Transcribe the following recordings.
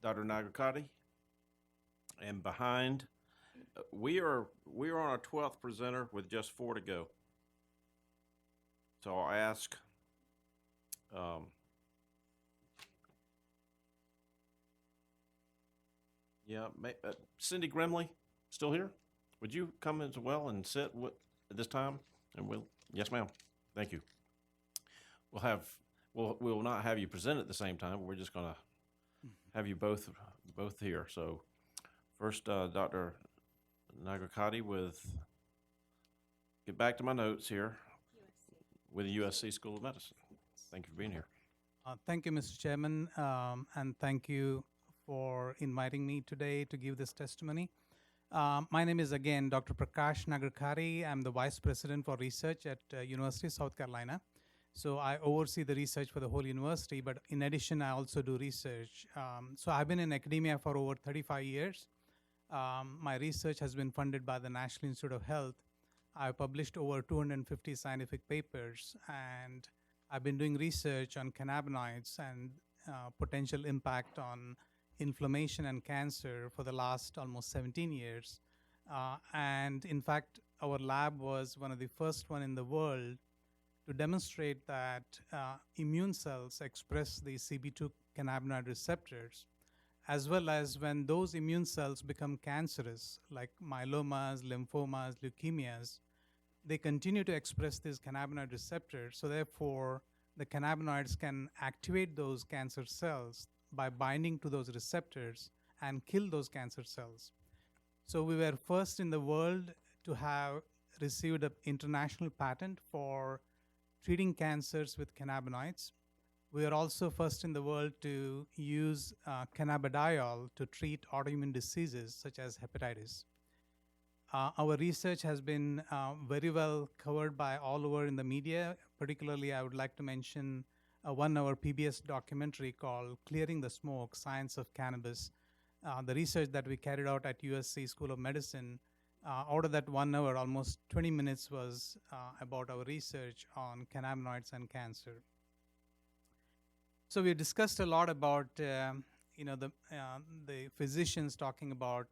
Dr. Nagarkatti, and behind, we are on our 12th presenter with just 4 to go. So I'll ask Cindy Grimley, still here? Would you come as well and sit at this time? And yes, ma'am. Thank you. We will not have you present at the same time. We're just going to have you both here. So first, Dr. Nagarkatti get back to my notes here, with the USC School of Medicine. Thank you for being here. Thank you, Mr. Chairman, and thank you for inviting me today to give this testimony. My name is, again, Dr. Prakash Nagarkatti. I'm the Vice President for Research at University of South Carolina. So I oversee the research for the whole university, but in addition, I also do research. So I've been in academia for over 35 years. My research has been funded by the National Institute of Health. I've published over 250 scientific papers, and I've been doing research on cannabinoids and potential impact on inflammation and cancer for the last almost 17 years. And in fact, our lab was one of the first one in the world to demonstrate that immune cells express the CB2 cannabinoid receptors, as well as when those immune cells become cancerous, like myelomas, lymphomas, leukemias, they continue to express these cannabinoid receptors. So therefore, the cannabinoids can activate those cancer cells by binding to those receptors and kill those cancer cells. So we were first in the world to have received an international patent for treating cancers with cannabinoids. We are also first in the world to use cannabidiol to treat autoimmune diseases such as hepatitis. Our research has been very well covered by all over in the media. Particularly, I would like to mention a 1-hour PBS documentary called Clearing the Smoke, Science of Cannabis. The research that we carried out at USC School of Medicine, out of that 1 hour, almost 20 minutes was about our research on cannabinoids and cancer. So we discussed a lot about the physicians talking about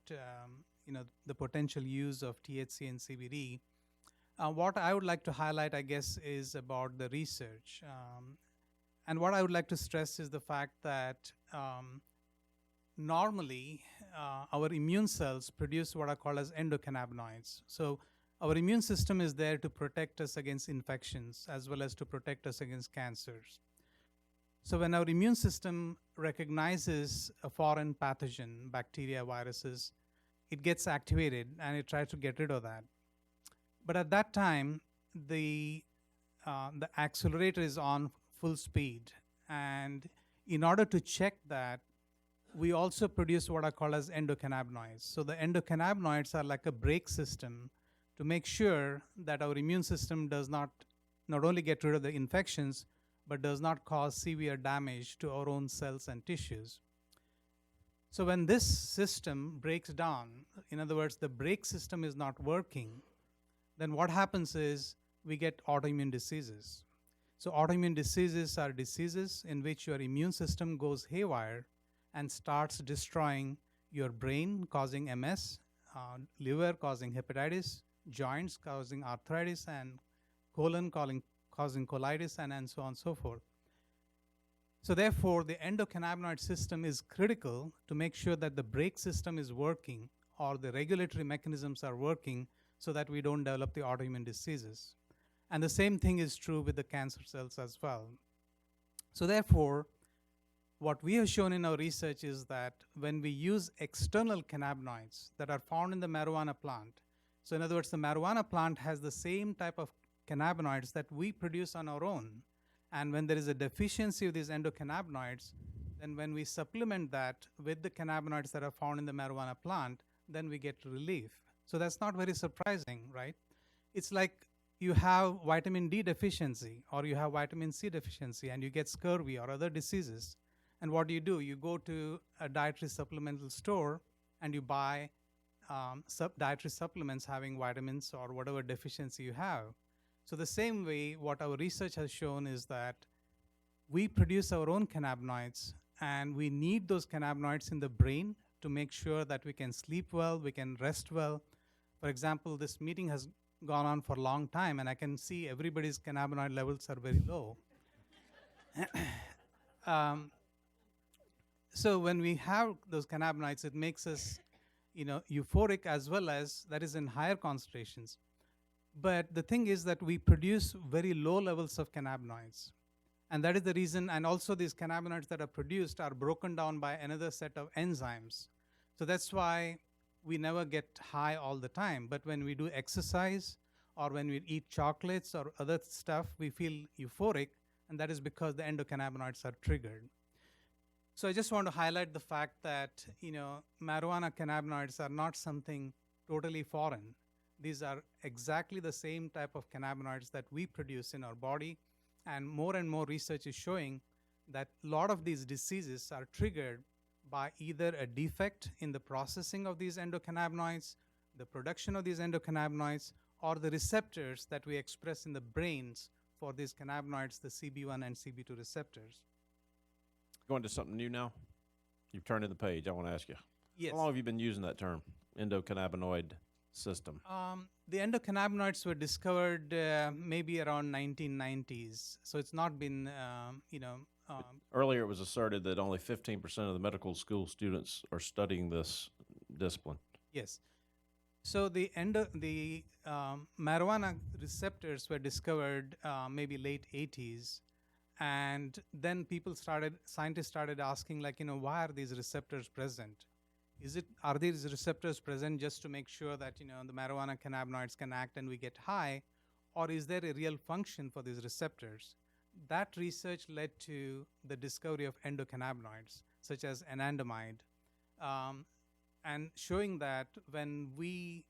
the potential use of THC and CBD. What I would like to highlight, I guess, is about the research. And what I would like to stress is the fact that normally our immune cells produce what are called as endocannabinoids. So our immune system is there to protect us against infections as well as to protect us against cancers. So when our immune system recognizes a foreign pathogen, bacteria, viruses, it gets activated and it tries to get rid of that. But at that time, the accelerator is on full speed. And in order to check that, we also produce what are called as endocannabinoids. So the endocannabinoids are like a brake system to make sure that our immune system does not only get rid of the infections, but does not cause severe damage to our own cells and tissues. So when this system breaks down, in other words, the brake system is not working, then what happens is we get autoimmune diseases. So autoimmune diseases are diseases in which your immune system goes haywire and starts destroying your brain, causing MS, liver causing hepatitis, joints causing arthritis, and colon causing colitis, and so on and so forth. So therefore, the endocannabinoid system is critical to make sure that the brake system is working or the regulatory mechanisms are working so that we don't develop the autoimmune diseases. And the same thing is true with the cancer cells as well. So therefore, what we have shown in our research is that when we use external cannabinoids that are found in the marijuana plant, so in other words, the marijuana plant has the same type of cannabinoids that we produce on our own. And when there is a deficiency of these endocannabinoids, then when we supplement that with the cannabinoids that are found in the marijuana plant, then we get relief. So that's not very surprising, right? It's like you have vitamin D deficiency or you have vitamin C deficiency and you get scurvy or other diseases. And what do? You go to a dietary supplemental store and you buy dietary supplements having vitamins or whatever deficiency you have. So the same way, what our research has shown is that we produce our own cannabinoids and we need those cannabinoids in the brain to make sure that we can sleep well, we can rest well. For example, this meeting has gone on for a long time, and I can see everybody's cannabinoid levels are very low. um, so when we have those cannabinoids, it makes us, euphoric, as well as that is in higher concentrations. But the thing is that we produce very low levels of cannabinoids. And that is the reason, and also these cannabinoids that are produced are broken down by another set of enzymes. So that's why we never get high all the time. But when we do exercise or when we eat chocolates or other stuff, we feel euphoric, and that is because the endocannabinoids are triggered. So I just want to highlight the fact that, marijuana cannabinoids are not something totally foreign. These are exactly the same type of cannabinoids that we produce in our body, and more research is showing that a lot of these diseases are triggered by either a defect in the processing of these endocannabinoids, the production of these endocannabinoids, or the receptors that we express in the brains for these cannabinoids, the CB1 and CB2 receptors. Going to something new now? You've turned to the page. I want to ask you. Yes. How long have you been using that term, endocannabinoid system? The endocannabinoids were discovered maybe around 1990s. So it's not been, Earlier, it was asserted that only 15% of the medical school students are studying this discipline. Yes. So the marijuana receptors were discovered maybe late 80s. And then scientists started asking, why are these receptors present? Are these receptors present just to make sure that, the marijuana cannabinoids can act and we get high? Or is there a real function for these receptors? That research led to the discovery of endocannabinoids, such as anandamide, and showing that when we,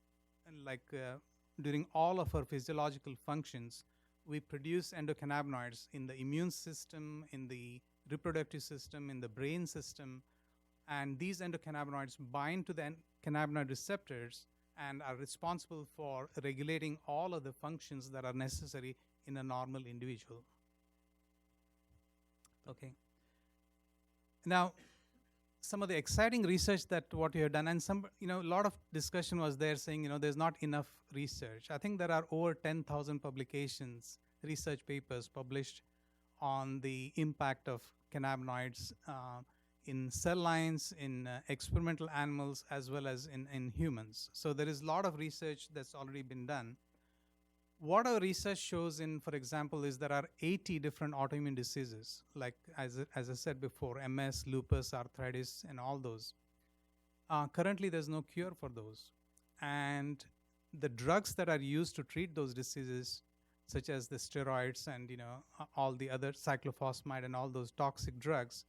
during all of our physiological functions, we produce endocannabinoids in the immune system, in the reproductive system, in the brain system, and these endocannabinoids bind to the cannabinoid receptors and are responsible for regulating all of the functions that are necessary in a normal individual. Okay. Now, some of the exciting research that what we have done, and a lot of discussion was there saying, there's not enough research. I think there are over 10,000 publications, research papers published on the impact of cannabinoids in cell lines, in experimental animals, as well as in humans. So there is a lot of research that's already been done. What our research shows for example, is there are 80 different autoimmune diseases, like as I said before, MS, lupus, arthritis, and all those. Currently, there's no cure for those. And the drugs that are used to treat those diseases, such as the steroids and all the other cyclophosphamide and all those toxic drugs,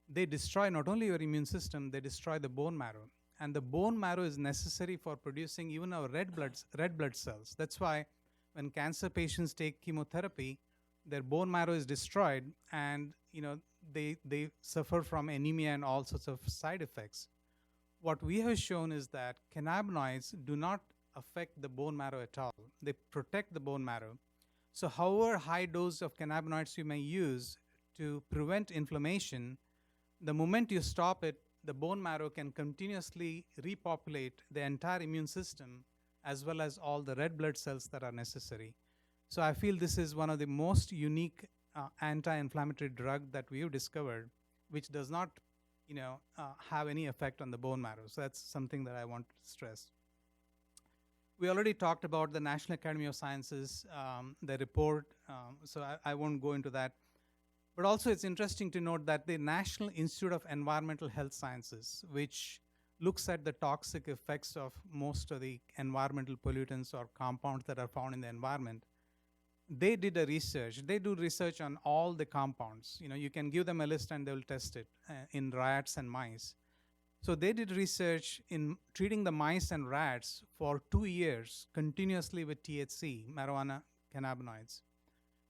they destroy not only your immune system, they destroy the bone marrow. And the bone marrow is necessary for producing even our red blood cells. That's why when cancer patients take chemotherapy, their bone marrow is destroyed, and they suffer from anemia and all sorts of side effects. What we have shown is that cannabinoids do not affect the bone marrow at all. They protect the bone marrow. So however high dose of cannabinoids you may use to prevent inflammation, the moment you stop it, the bone marrow can continuously repopulate the entire immune system, as well as all the red blood cells that are necessary. So I feel this is one of the most unique anti-inflammatory drug that we've discovered, which does not, have any effect on the bone marrow. So that's something that I want to stress. We already talked about the National Academy of Sciences, the report, so I won't go into that. But also it's interesting to note that the National Institute of Environmental Health Sciences, which looks at the toxic effects of most of the environmental pollutants or compounds that are found in the environment, they did a research. They do research on all the compounds. You can give them a list and they will test it in rats and mice. So they did research in treating the mice and rats for 2 years continuously with THC, marijuana cannabinoids.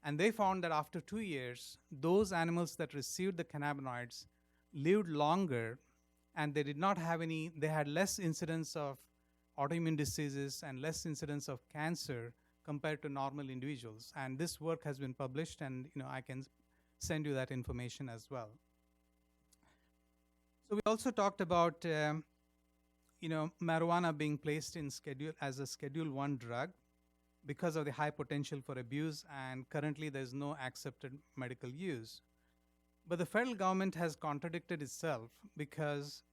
And they found that after 2 years, those animals that received the cannabinoids lived longer, and they did not have they had less incidence of autoimmune diseases and less incidence of cancer compared to normal individuals. And this work has been published, and I can send you that information as well. So we also talked about marijuana being placed in schedule as a Schedule 1 drug because of the high potential for abuse, and currently there's no accepted medical use. But the federal government has contradicted itself because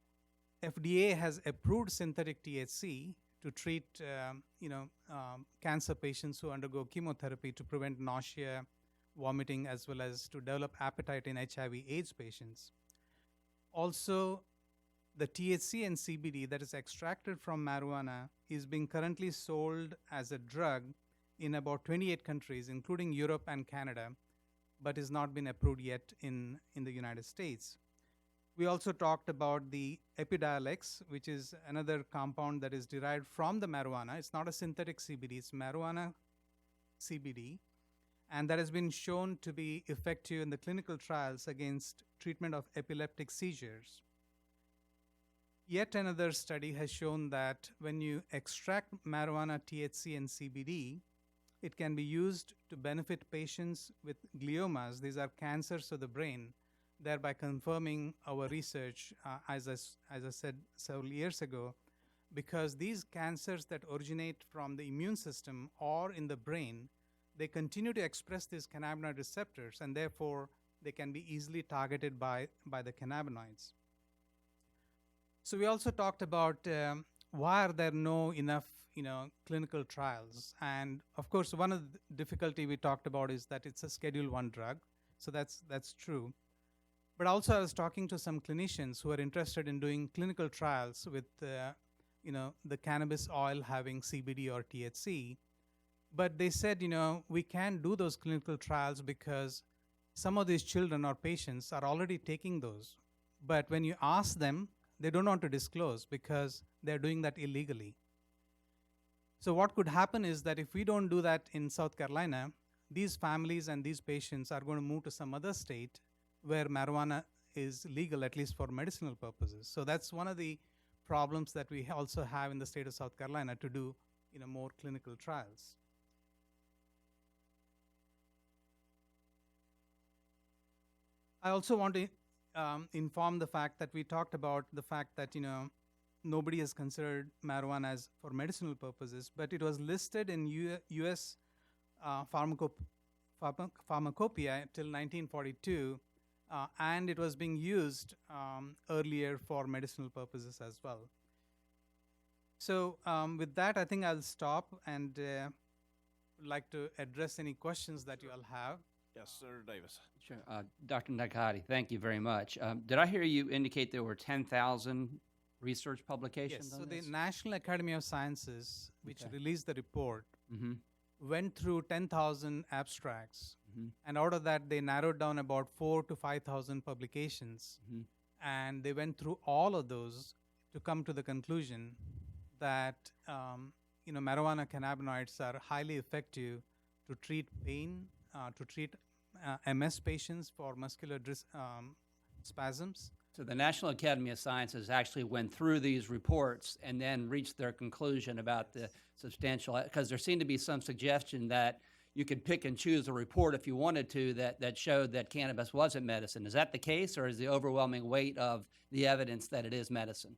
FDA has approved synthetic THC to treat cancer patients who undergo chemotherapy to prevent nausea, vomiting, as well as to develop appetite in HIV/AIDS patients. Also, the THC and CBD that is extracted from marijuana is being currently sold as a drug in about 28 countries, including Europe and Canada, but is not been approved yet in the United States. We also talked about the Epidiolex, which is another compound that is derived from the marijuana. It's not a synthetic CBD, it's marijuana CBD, and that has been shown to be effective in the clinical trials against treatment of epileptic seizures. Yet another study has shown that when you extract marijuana, THC, and CBD, it can be used to benefit patients with gliomas. These are cancers of the brain, thereby confirming our research, as I said several years ago, because these cancers that originate from the immune system or in the brain, they continue to express these cannabinoid receptors, and therefore they can be easily targeted by the cannabinoids. So we also talked about why are there no enough clinical trials, and of course one of the difficulty we talked about is that it's a Schedule 1 drug, so that's true. But also I was talking to some clinicians who are interested in doing clinical trials with the cannabis oil having CBD or THC, but they said we can't do those clinical trials because some of these children or patients are already taking those, but when you ask them, they don't want to disclose because they're doing that illegally. So what could happen is that if we don't do that in South Carolina, these families and these patients are going to move to some other state where marijuana is legal, at least for medicinal purposes. So that's one of the problems that we also have in the state of South Carolina to do more clinical trials. I also want to inform the fact that we talked about the fact that nobody has considered marijuana as for medicinal purposes, but it was listed in U.S. Pharmacopoeia till 1942, and it was being used earlier for medicinal purposes as well. So with that, I think I'll stop and would like to address any questions that you all have. Yes, Senator Davis. Sure. Dr. Nagarkatti, thank you very much. Did I hear you indicate there were 10,000 research publications Yes, on so this? the National Academy of Sciences, which Okay. released the report, Mm-hmm. went through 10,000 abstracts, Mm-hmm. and out of that, they narrowed down about 4,000 to 5,000 publications, Mm-hmm. and they went through all of those to come to the conclusion that marijuana cannabinoids are highly effective to treat pain, to treat MS patients for muscular spasms. So the National Academy of Sciences actually went through these reports and then reached their conclusion about the substantial, because there seemed to be some suggestion that you could pick and choose a report if you wanted to that showed that cannabis wasn't medicine. Is that the case, or is the overwhelming weight of the evidence that it is medicine?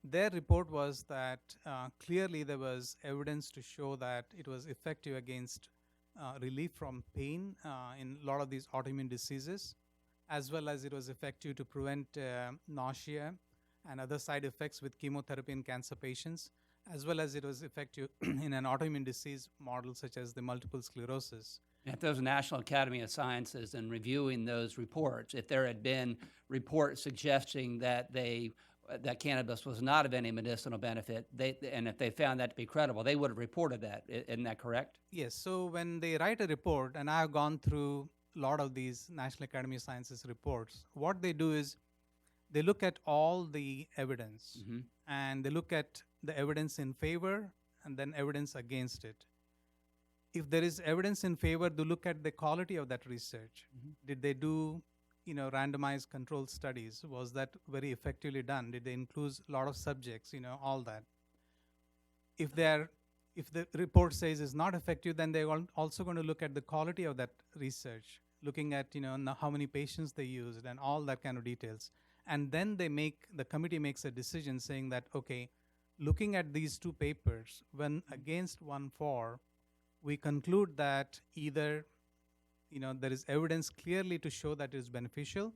Their report was that clearly there was evidence to show that it was effective against relief from pain in a lot of these autoimmune diseases, as well as it was effective to prevent nausea and other side effects with chemotherapy in cancer patients, as well as it was effective in an autoimmune disease model such as the multiple sclerosis. At those National Academy of Sciences and reviewing those reports, if there had been reports suggesting that that cannabis was not of any medicinal benefit, and if they found that to be credible, they would have reported that. Isn't that correct? Yes, so when they write a report, and I've gone through a lot of these National Academy of Sciences reports, what they do is they look at all the evidence, Mm-hmm. and they look at the evidence in favor and then evidence against it. If there is evidence in favor, they look at the quality of that research. Mhm. Did they do randomized controlled studies? Was that very effectively done? Did they include a lot of subjects? All that. If the report says is not effective, then they're also going to look at the quality of that research, looking at how many patients they used and all that kind of details. And then the committee makes a decision saying that, okay, looking at these two papers, when against one for, we conclude that either, there is evidence clearly to show that it is beneficial,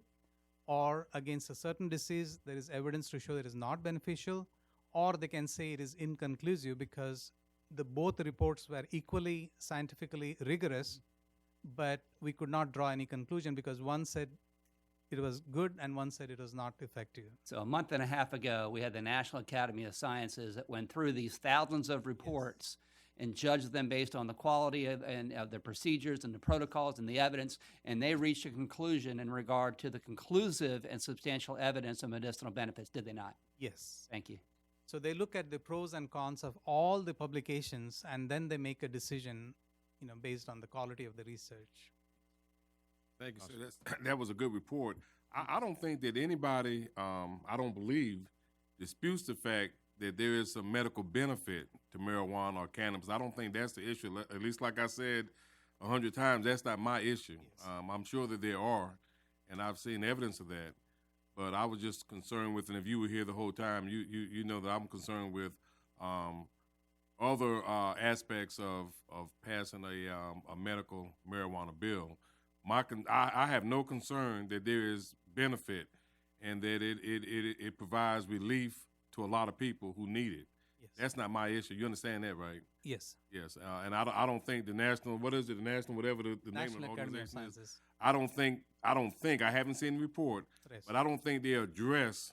or against a certain disease, there is evidence to show that it is not beneficial, or they can say it is inconclusive because both reports were equally scientifically rigorous, but we could not draw any conclusion because one said it was good and one said it was not effective. So a month and a half ago, we had the National Academy of Sciences that went through these thousands of reports and judged them based on the quality of the procedures and the protocols and the evidence, and they reached a conclusion in regard to the conclusive and substantial evidence of medicinal benefits, did they not? Yes. Thank you. So they look at the pros and cons of all the publications, and then they make a decision, based on the quality of the research. Thank you, sir. That was a good report. I don't think that anybody, I don't believe, disputes the fact that there is some medical benefit to marijuana or cannabis. I don't think that's the issue. At least, like I said 100 times, that's not my issue. Yes. I'm sure that there are, and I've seen evidence of that. But I was just concerned with, and if you were here the whole time, you know that I'm concerned with other aspects of passing a medical marijuana bill. I have no concern that there is benefit and that it provides relief to a lot of people who need it. Yes. That's not my issue. You understand that, right? Yes. Yes. And I don't think the national, what is it, the national, whatever the name of the National Academy of organization is. Sciences. I don't think, I haven't seen the report, Yes. but I don't think they address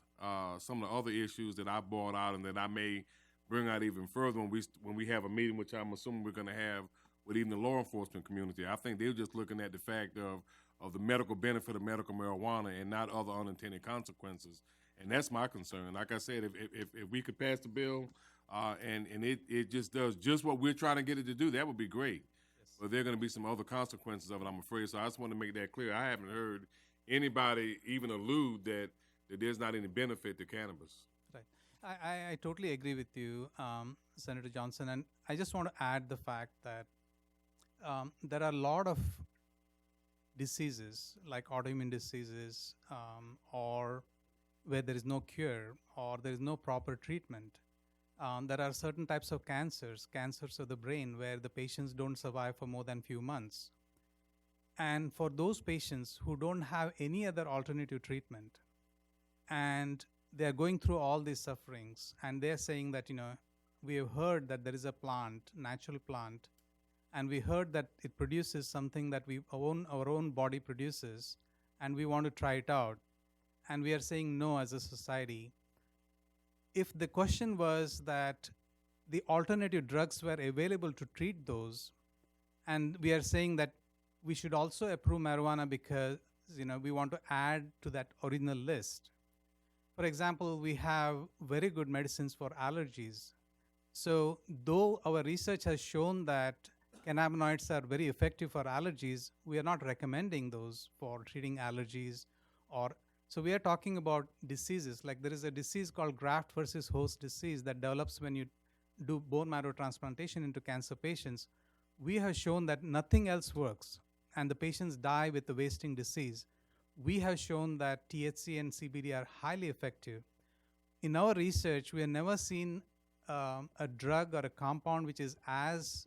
some of the other issues that I brought out and that I may bring out even further when we have a meeting, which I'm assuming we're going to have with even the law enforcement community. I think they're just looking at the fact of the medical benefit of medical marijuana and not other unintended consequences. And that's my concern. Like I said, if we could pass the bill and it just does just what we're trying to get it to do, that would be great. Yes. But there are going to be some other consequences of it, I'm afraid. So I just want to make that clear. I haven't heard anybody even allude that there's not any benefit to cannabis. Right. I totally agree with you, Senator Johnson. And I just want to add the fact that there are a lot of diseases like autoimmune diseases or where there is no cure or there is no proper treatment. There are certain types of cancers of the brain, where the patients don't survive for more than few months. And for those patients who don't have any other alternative treatment, and they are going through all these sufferings, and they're saying that, we have heard that there is a plant, natural plant, and we heard that it produces something that our own body produces, and we want to try it out. And we are saying no as a society. If the question was that the alternative drugs were available to treat those, and we are saying that we should also approve marijuana because, we want to add to that original list. For example, we have very good medicines for allergies. So though our research has shown that cannabinoids are very effective for allergies, we are not recommending those for treating allergies. So we are talking about diseases, like there is a disease called graft versus host disease that develops when you do bone marrow transplantation into cancer patients. We have shown that nothing else works, and the patients die with the wasting disease. We have shown that THC and CBD are highly effective. In our research, we have never seen a drug or a compound which is as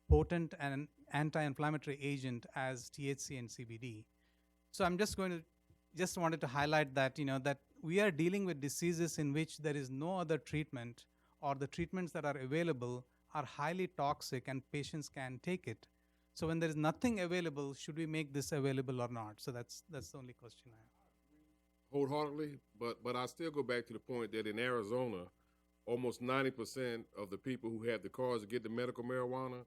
potent and an anti-inflammatory agent as THC and CBD. So I'm just wanted to highlight that, that we are dealing with diseases in which there is no other treatment, or the treatments that are available are highly toxic and patients can take it. So when there is nothing available, should we make this available or not? So that's the only question I have. Wholeheartedly, but I still go back to the point that in Arizona, almost 90% of the people who have the cards to get the medical marijuana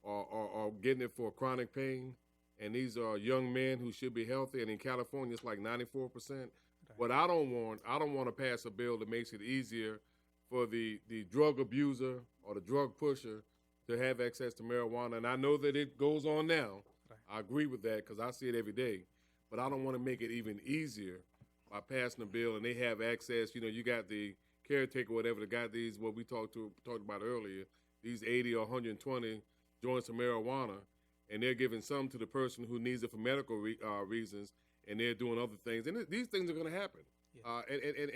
are getting it for chronic pain. And these are young men who should be healthy. And in California, it's like 94%. Right. What I don't want to pass a bill that makes it easier for the drug abuser or the drug pusher to have access to marijuana. And I know that it goes on now. Right. I agree with that because I see it every day. But I don't want to make it even easier by passing a bill and they have access. You got the caretaker, whatever, that got these, what we talked about earlier, these 80 or 120 joints of marijuana. And they're giving some to the person who needs it for medical reasons, and they're doing other things. And these things are going to happen. Yeah.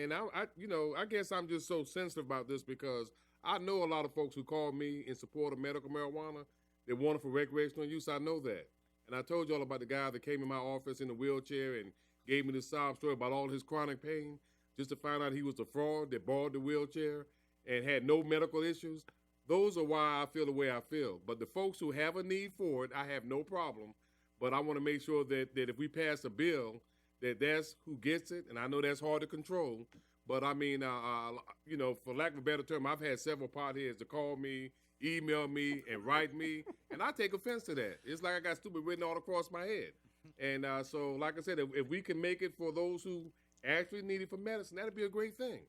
And I guess I'm just so sensitive about this because I know a lot of folks who call me in support of medical marijuana. They want it for recreational use. I know that. And I told you all about the guy that came in my office in a wheelchair and gave me this sob story about all his chronic pain just to find out he was a fraud that borrowed the wheelchair and had no medical issues. Those are why I feel the way I feel. But the folks who have a need for it, I have no problem. But I want to make sure that if we pass a bill, that's who gets it. And I know that's hard to control. But I mean, for lack of a better term, I've had several potheads to call me, email me, and write me. And I take offense to that. It's like I got stupid written all across my head. And so, like I said, if we can make it for those who actually need it for medicine, that'd be a great thing.